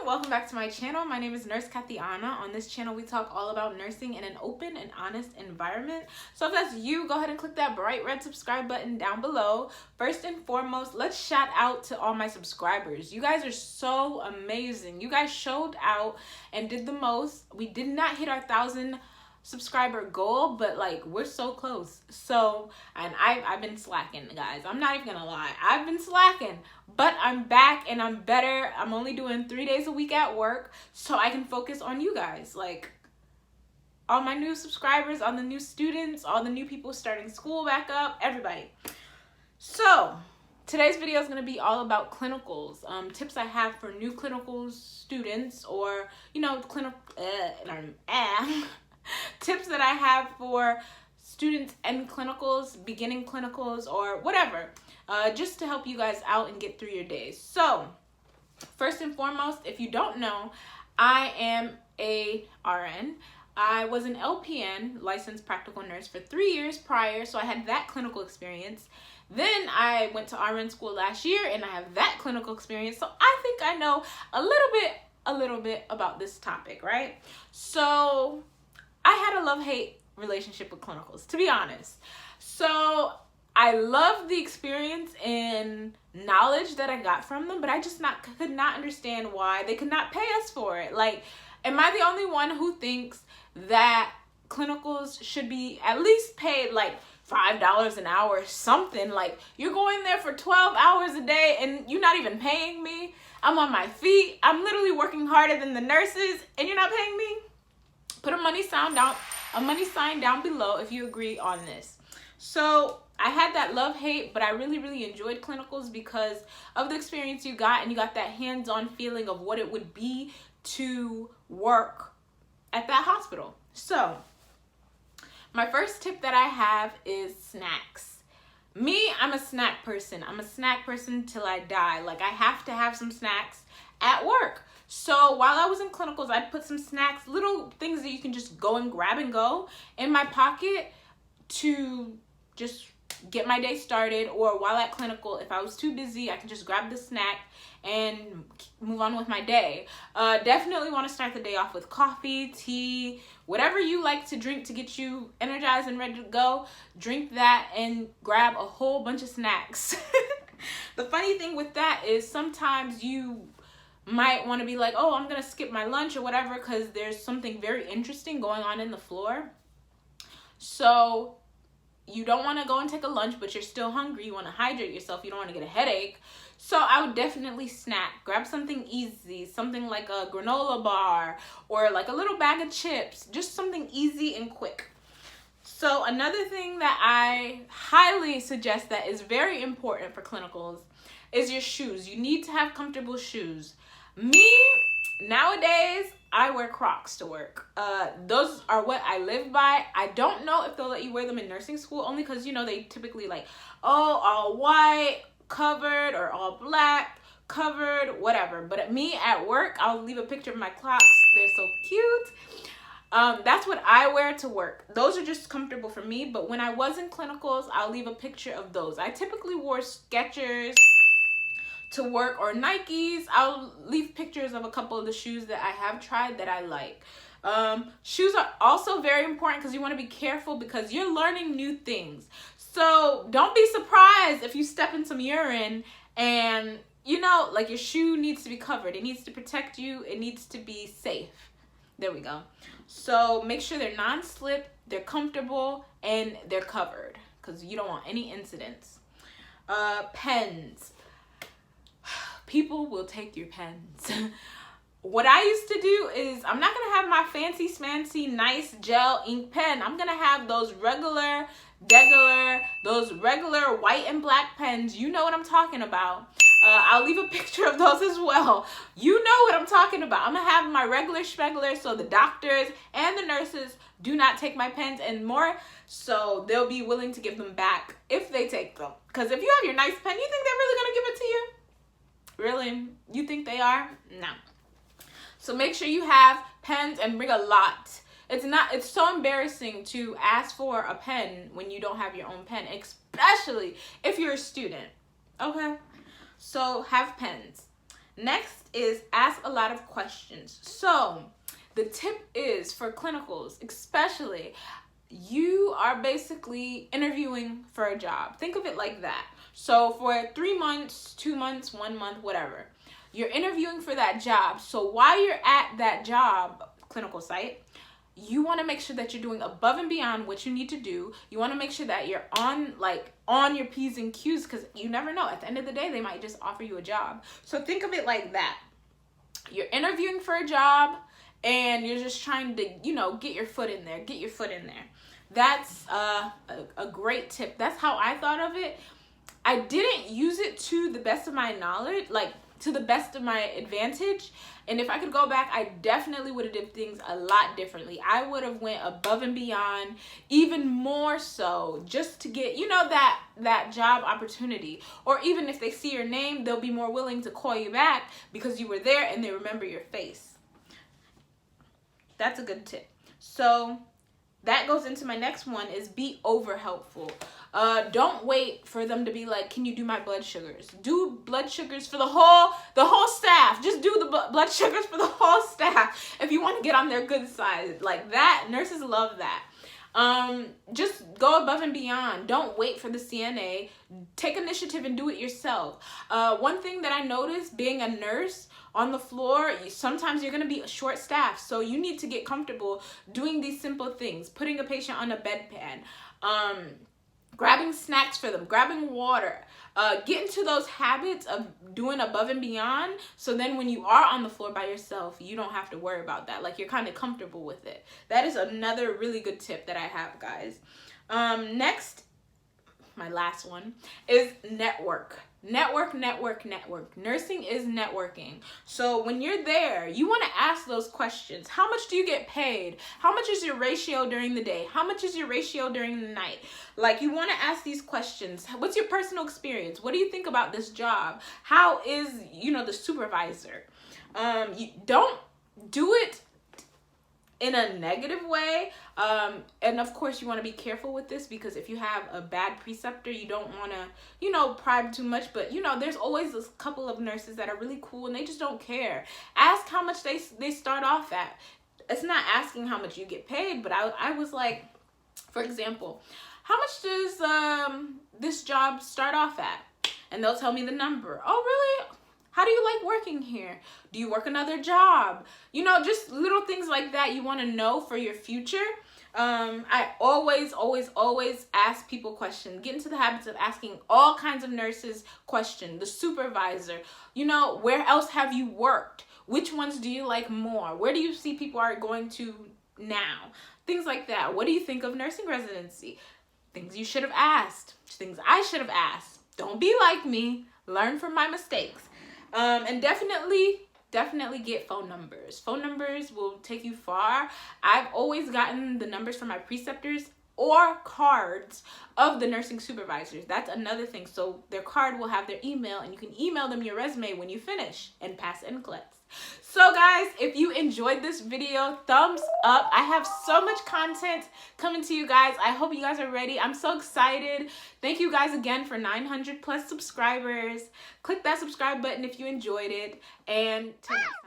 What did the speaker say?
welcome back to my channel. My name is Nurse Kathiana. On this channel we talk all about nursing in an open and honest environment. So if that's you, go ahead and click that bright red subscribe button down below. First and foremost, let's shout out to all my subscribers. You guys are so amazing. You guys showed out and did the most. We did not hit our 1,000 subscriber goal, but like we're so close. So, and I've been slacking, guys. I'm not even gonna lie, I've been slacking, but I'm back and I'm better. I'm only doing 3 days a week at work so I can focus on you guys, like all my new subscribers, all the new students, all the new people starting school back up, everybody. So today's video is going to be all about clinicals, tips I have for new clinicals students, or tips that I have for students and clinicals, beginning clinicals, or whatever, just to help you guys out and get through your days. So first and foremost, if you don't know, I am a RN. I was an LPN, licensed practical nurse, for 3 years prior, so I had that clinical experience. Then I went to RN school last year and I have that clinical experience, so I think I know a little bit about this topic, right? So I had a love-hate relationship with clinicals, to be honest. So I loved the experience and knowledge that I got from them, but I just could not understand why they could not pay us for it. Like, am I the only one who thinks that clinicals should be at least paid like $5 an hour or something? Like, you're going there for 12 hours a day and you're not even paying me. I'm on my feet. I'm literally working harder than the nurses and you're not paying me? Put a money sign down below if you agree on this. So I had that love-hate, but I really enjoyed clinicals because of the experience you got, and you got that hands-on feeling of what it would be to work at that hospital. So my first tip that I have is snacks. Me, I'm a snack person. I'm a snack person till I die. Like, I have to have some snacks at work. So while I was in clinicals, I'd put some snacks, little things that you can just go and grab and go, in my pocket to just get my day started. Or while at clinical, if I was too busy, I can just grab the snack and move on with my day. Definitely want to start the day off with coffee, tea, whatever you like to drink to get you energized and ready to go. Drink that and grab a whole bunch of snacks. The funny thing with that is sometimes you might want to be like, oh, I'm gonna skip my lunch or whatever because there's something very interesting going on in the floor. So you don't want to go and take a lunch, but you're still hungry. You want to hydrate yourself. You don't want to get a headache. So I would definitely snack. Grab something easy, something like a granola bar or like a little bag of chips, just something easy and quick. So another thing that I highly suggest that is very important for clinicals is your shoes. You need to have comfortable shoes. Me, nowadays, I wear Crocs to work. Those are what I live by. I don't know if they'll let you wear them in nursing school, only because, you know, they typically like, oh, all white, covered, or all black, covered, whatever. But at me, at work, I'll leave a picture of my Crocs. They're so cute. That's what I wear to work. Those are just comfortable for me. But when I was in clinicals, I'll leave a picture of those. I typically wore Skechers to work, or Nikes. I'll leave pictures of a couple of the shoes that I have tried that I like. Shoes are also very important because you want to be careful because you're learning new things. So don't be surprised if you step in some urine and, you know, like, your shoe needs to be covered. It needs to protect you. It needs to be safe. There we go. So make sure they're non-slip, they're comfortable, and they're covered because you don't want any incidents. Pens. People will take your pens. What I used to do is, I'm not going to have my fancy smancy nice gel ink pen. I'm going to have those regular white and black pens. You know what I'm talking about. I'll leave a picture of those as well. You know what I'm talking about. I'm going to have my regular schmegular so the doctors and the nurses do not take my pens, and more so they'll be willing to give them back if they take them. Because if you have your nice pen, you think they're really going to give it to you? Really? You think they are? No. So make sure you have pens and bring a lot. It's so embarrassing to ask for a pen when you don't have your own pen, especially if you're a student. Okay? So have pens. Next next is ask a lot of questions. So the tip is for clinicals, especially, you are basically interviewing for a job. Think of it like that. So for 3 months, 2 months, 1 month, whatever, you're interviewing for that job. So while you're at that job, clinical site, you want to make sure that you're doing above and beyond what you need to do. You want to make sure that you're on your P's and Q's, because you never know. At the end of the day, they might just offer you a job. So think of it like that. You're interviewing for a job and you're just trying to, get your foot in there. Get your foot in there. That's a great tip. That's how I thought of it. I didn't use it to the best of my knowledge, to the best of my advantage. And if I could go back, I definitely would have did things a lot differently. I would have went above and beyond, even more so, just to get, that job opportunity. Or even if they see your name, they'll be more willing to call you back because you were there and they remember your face. That's a good tip. So that goes into my next one, is be over helpful. Don't wait for them to be like, can you do my blood sugars? Do blood sugars for the whole staff. Just do the blood sugars for the whole staff if you want to get on their good side. Like that, nurses love that. Just go above and beyond. Don't wait for the CNA. Take initiative and do it yourself. One thing that I noticed being a nurse on the floor, sometimes you're going to be short staffed. So you need to get comfortable doing these simple things. Putting a patient on a bedpan. Grabbing snacks for them, grabbing water, get into those habits of doing above and beyond. So then when you are on the floor by yourself, you don't have to worry about that. Like, you're kind of comfortable with it. That is another really good tip that I have, guys. Next, my last one is network. Network. Nursing is networking. So when you're there, you want to ask those questions. How much do you get paid? How much is your ratio during the day? How much is your ratio during the night? Like, you want to ask these questions. What's your personal experience? What do you think about this job? How is, the supervisor? You don't do it in a negative way. And of course you want to be careful with this, because if you have a bad preceptor, you don't want to, bribe too much. But, there's always a couple of nurses that are really cool and they just don't care. Ask how much they start off at. It's not asking how much you get paid, but I was like, for example, how much does this job start off at? And they'll tell me the number. Oh, really? How do you like working here? Do you work another job? Just little things like that you want to know for your future. I always ask people questions. Get into the habits of asking all kinds of nurses questions. The supervisor, where else have you worked? Which ones do you like more? Where do you see people are going to now? Things like that. What do you think of nursing residency? Things you should have asked. Things I should have asked. Don't be like me. Learn from my mistakes. And definitely get phone numbers. Phone numbers will take you far. I've always gotten the numbers from my preceptors or cards of the nursing supervisors. That's another thing. So their card will have their email, and you can email them your resume when you finish and pass NCLEX. So guys, if you enjoyed this video, thumbs up. I have so much content coming to you guys. I hope you guys are ready. I'm so excited. Thank you guys again for 900+ subscribers. Click that subscribe button if you enjoyed it. And till next time.